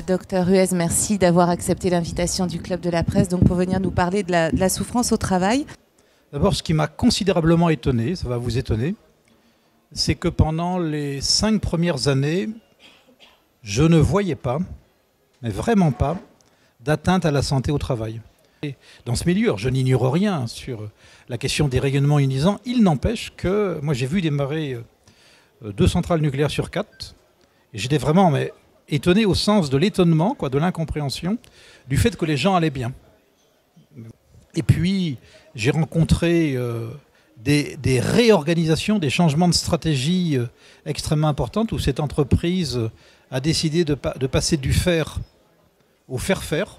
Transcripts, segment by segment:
Docteur Ruez, merci d'avoir accepté l'invitation du Club de la Presse donc pour venir nous parler de la souffrance au travail. D'abord, ce qui m'a considérablement étonné, ça va vous étonner, c'est que pendant les 5 premières années, je ne voyais pas, mais vraiment pas, d'atteinte à la santé au travail. Et dans ce milieu, je n'ignore rien sur la question des rayonnements ionisants. Il n'empêche que moi j'ai vu démarrer 2 centrales nucléaires sur 4, et j'étais vraiment étonné au sens de l'étonnement, de l'incompréhension, du fait que les gens allaient bien. Et puis, j'ai rencontré des réorganisations, des changements de stratégie extrêmement importantes, où cette entreprise a décidé de passer du faire au faire-faire.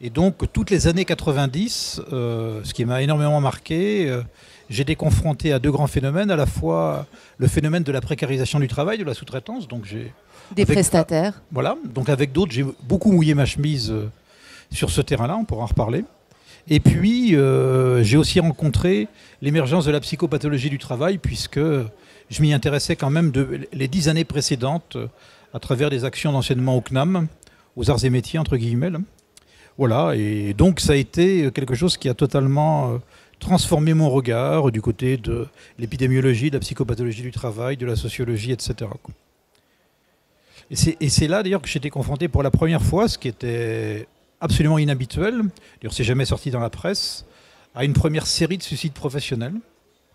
Et donc, toutes les années 90, ce qui m'a énormément marqué, j'ai été confronté à 2 grands phénomènes, à la fois le phénomène de la précarisation du travail, de la sous-traitance, donc des prestataires. Voilà, donc avec d'autres, j'ai beaucoup mouillé ma chemise sur ce terrain-là, on pourra en reparler. Et puis, j'ai aussi rencontré l'émergence de la psychopathologie du travail, puisque je m'y intéressais quand même les 10 années précédentes, à travers des actions d'enseignement au CNAM, aux arts et métiers, entre guillemets. Voilà, et donc ça a été quelque chose qui a totalement transformé mon regard du côté de l'épidémiologie, de la psychopathologie du travail, de la sociologie, etc. Et c'est là d'ailleurs que j'étais confronté pour la première fois, ce qui était absolument inhabituel, d'ailleurs c'est jamais sorti dans la presse, à une première série de suicides professionnels.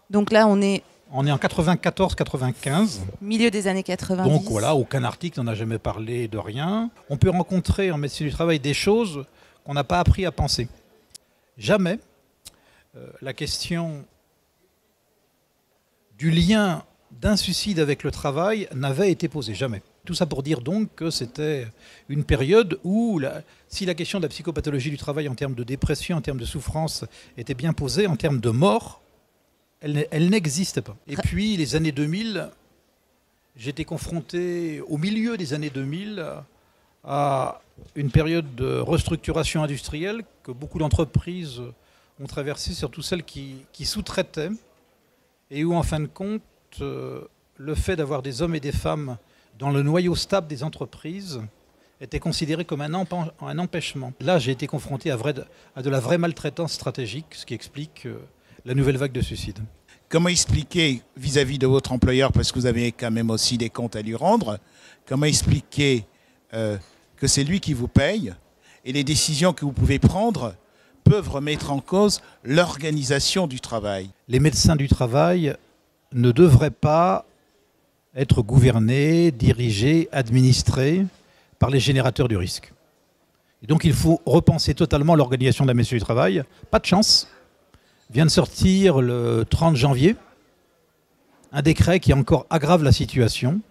Donc là on est en 94-95. Milieu des années 90. Donc voilà, aucun article n'en a jamais parlé de rien. On peut rencontrer en médecine du travail des choses qu'on n'a pas appris à penser. Jamais la question du lien d'un suicide avec le travail n'avait été posée, jamais. Tout ça pour dire donc que c'était une période où, si la question de la psychopathologie du travail en termes de dépression, en termes de souffrance, était bien posée, en termes de mort, elle n'existe pas. Et puis les années 2000, j'étais confronté au milieu des années 2000 à une période de restructuration industrielle que beaucoup d'entreprises ont traversée, surtout celles qui sous-traitaient, et où en fin de compte, le fait d'avoir des hommes et des femmes dans le noyau stable des entreprises était considéré comme un empêchement. Là, j'ai été confronté à de la vraie maltraitance stratégique, ce qui explique la nouvelle vague de suicides. Comment expliquer vis-à-vis de votre employeur, parce que vous avez quand même aussi des comptes à lui rendre, comment expliquer que c'est lui qui vous paye et les décisions que vous pouvez prendre peuvent remettre en cause l'organisation du travail? Les médecins du travail ne devraient pas être gouvernés, dirigés, administrés par les générateurs du risque. Et donc il faut repenser totalement l'organisation de la médecine du travail. Pas de chance. Vient de sortir le 30 janvier un décret qui encore aggrave la situation.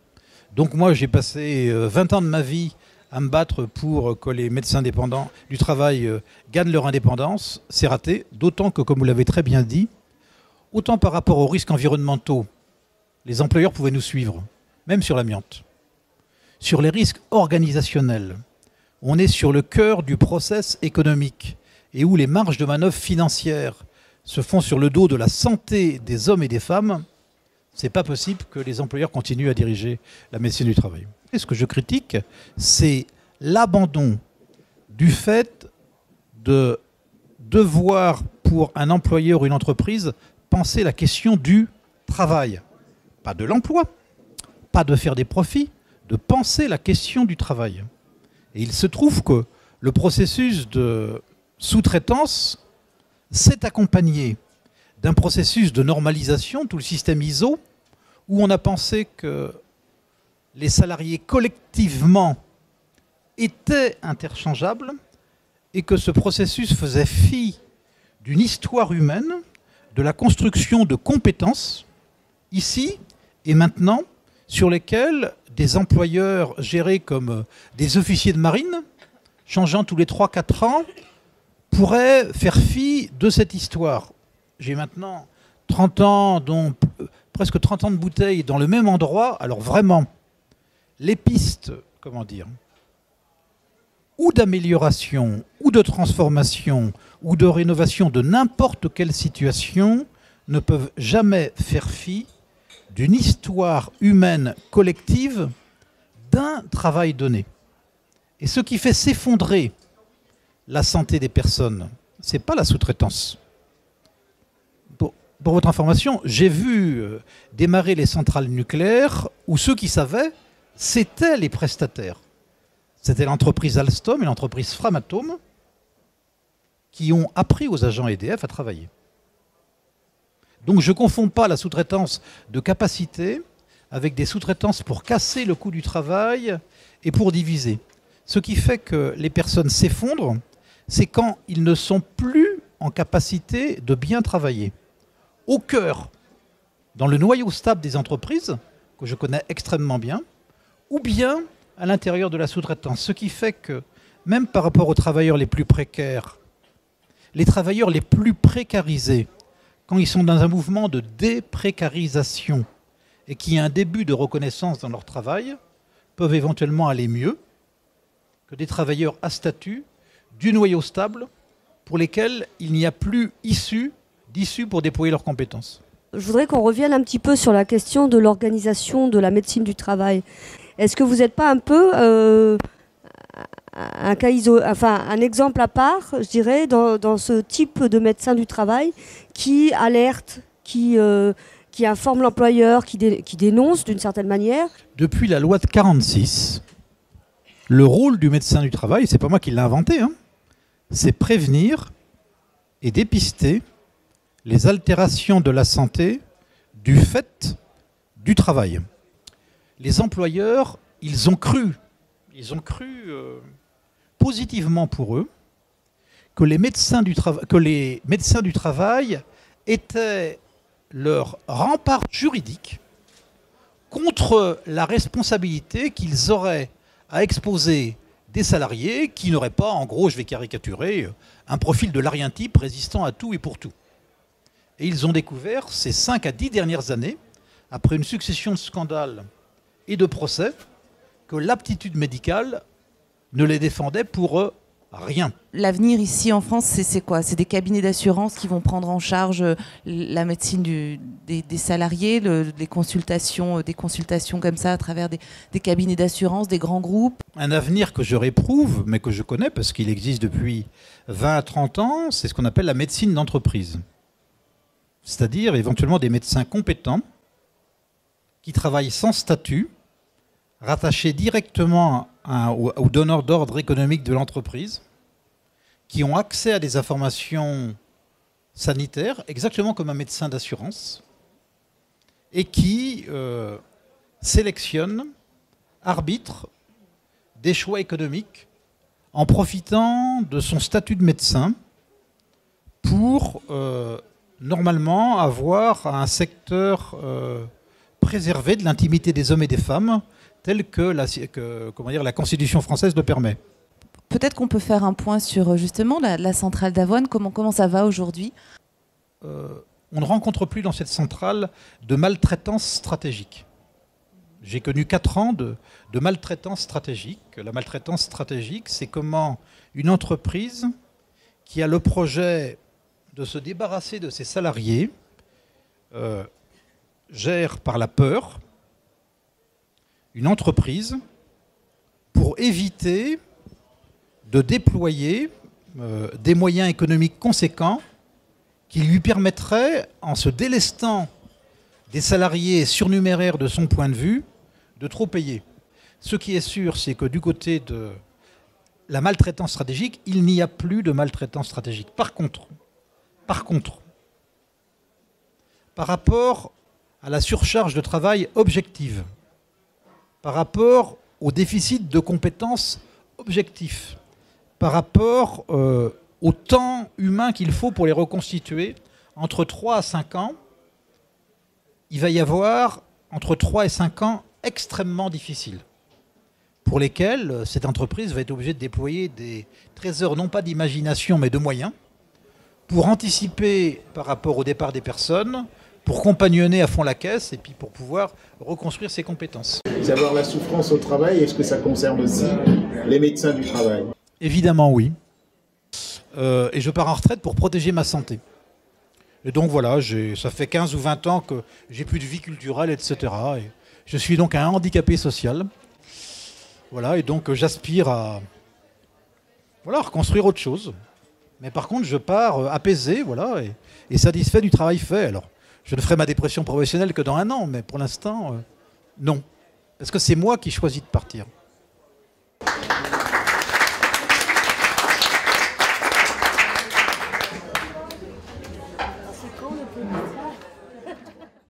Donc moi j'ai passé 20 ans de ma vie à me battre pour que les médecins indépendants du travail gagnent leur indépendance. C'est raté, d'autant que, comme vous l'avez très bien dit, autant par rapport aux risques environnementaux, les employeurs pouvaient nous suivre, même sur l'amiante. Sur les risques organisationnels, on est sur le cœur du process économique et où les marges de manœuvre financières se font sur le dos de la santé des hommes et des femmes. C'est pas possible que les employeurs continuent à diriger la médecine du travail. Et ce que je critique, c'est l'abandon du fait de devoir, pour un employeur ou une entreprise, penser la question du travail. Pas de l'emploi, pas de faire des profits, de penser la question du travail. Et il se trouve que le processus de sous-traitance s'est accompagné d'un processus de normalisation, tout le système ISO, où on a pensé que les salariés collectivement étaient interchangeables et que ce processus faisait fi d'une histoire humaine, de la construction de compétences, ici et maintenant, sur lesquelles des employeurs gérés comme des officiers de marine, changeant tous les 3-4 ans, pourraient faire fi de cette histoire. J'ai maintenant 30 ans, dont presque 30 ans de bouteille dans le même endroit. Alors vraiment, les pistes, ou d'amélioration, ou de transformation, ou de rénovation de n'importe quelle situation ne peuvent jamais faire fi d'une histoire humaine collective d'un travail donné. Et ce qui fait s'effondrer la santé des personnes, ce n'est pas la sous-traitance. Pour votre information, j'ai vu démarrer les centrales nucléaires où ceux qui savaient, c'étaient les prestataires. C'était l'entreprise Alstom et l'entreprise Framatome qui ont appris aux agents EDF à travailler. Donc je ne confonds pas la sous-traitance de capacité avec des sous-traitances pour casser le coût du travail et pour diviser. Ce qui fait que les personnes s'effondrent, c'est quand ils ne sont plus en capacité de bien travailler. Au cœur, dans le noyau stable des entreprises, que je connais extrêmement bien, ou bien à l'intérieur de la sous-traitance. Ce qui fait que, même par rapport aux travailleurs les plus précaires, les travailleurs les plus précarisés, quand ils sont dans un mouvement de déprécarisation et qu'il y a un début de reconnaissance dans leur travail, peuvent éventuellement aller mieux que des travailleurs à statut du noyau stable pour lesquels il n'y a plus d'issue pour déployer leurs compétences. Je voudrais qu'on revienne un petit peu sur la question de l'organisation de la médecine du travail. Est-ce que vous n'êtes pas un peu un exemple à part, je dirais, dans ce type de médecin du travail qui alerte, qui informe l'employeur, qui dénonce d'une certaine manière? Depuis la loi de 1946, le rôle du médecin du travail, c'est pas moi qui l'ai inventé, c'est prévenir et dépister les altérations de la santé du fait du travail. Les employeurs, ils ont cru positivement pour eux que les médecins du travail étaient leur rempart juridique contre la responsabilité qu'ils auraient à exposer des salariés qui n'auraient pas, en gros, je vais caricaturer, un profil de l'arientype résistant à tout et pour tout. Et ils ont découvert ces 5 à 10 dernières années, après une succession de scandales et de procès, que l'aptitude médicale ne les défendait pour rien. L'avenir ici en France, c'est quoi? C'est des cabinets d'assurance qui vont prendre en charge la médecine des salariés, des consultations comme ça à travers des cabinets d'assurance, des grands groupes? Un avenir que je réprouve, mais que je connais parce qu'il existe depuis 20 à 30 ans, c'est ce qu'on appelle la médecine d'entreprise. C'est-à-dire éventuellement des médecins compétents qui travaillent sans statut, rattachés directement au donneur d'ordre économique de l'entreprise, qui ont accès à des informations sanitaires, exactement comme un médecin d'assurance, et qui sélectionnent, arbitrent des choix économiques en profitant de son statut de médecin pour normalement avoir un secteur préservé de l'intimité des hommes et des femmes tel que la Constitution française le permet. Peut-être qu'on peut faire un point sur justement la centrale d'Avoine. Comment ça va aujourd'hui? On ne rencontre plus dans cette centrale de maltraitance stratégique. J'ai connu 4 ans de maltraitance stratégique. La maltraitance stratégique, c'est comment une entreprise qui a le projet de se débarrasser de ses salariés gère par la peur une entreprise pour éviter de déployer des moyens économiques conséquents qui lui permettraient, en se délestant des salariés surnuméraires de son point de vue, de trop payer. Ce qui est sûr, c'est que du côté de la maltraitance stratégique, il n'y a plus de maltraitance stratégique. Par contre, par rapport à la surcharge de travail objective, par rapport au déficit de compétences objectifs, par rapport au temps humain qu'il faut pour les reconstituer, entre 3 à 5 ans, il va y avoir entre 3 et 5 ans extrêmement difficiles, pour lesquels cette entreprise va être obligée de déployer des trésors, non pas d'imagination, mais de moyens, pour anticiper par rapport au départ des personnes, pour compagnonner à fond la caisse et puis pour pouvoir reconstruire ses compétences. Savoir la souffrance au travail, est-ce que ça concerne aussi les médecins du travail? Évidemment, oui. Et je pars en retraite pour protéger ma santé. Et donc voilà, ça fait 15 ou 20 ans que j'ai plus de vie culturelle, etc. Et je suis donc un handicapé social. Voilà, et donc j'aspire à reconstruire autre chose. Mais par contre, je pars apaisé, voilà, et satisfait du travail fait. Alors, je ne ferai ma dépression professionnelle que dans 1 an, mais pour l'instant, non. Parce que c'est moi qui choisis de partir.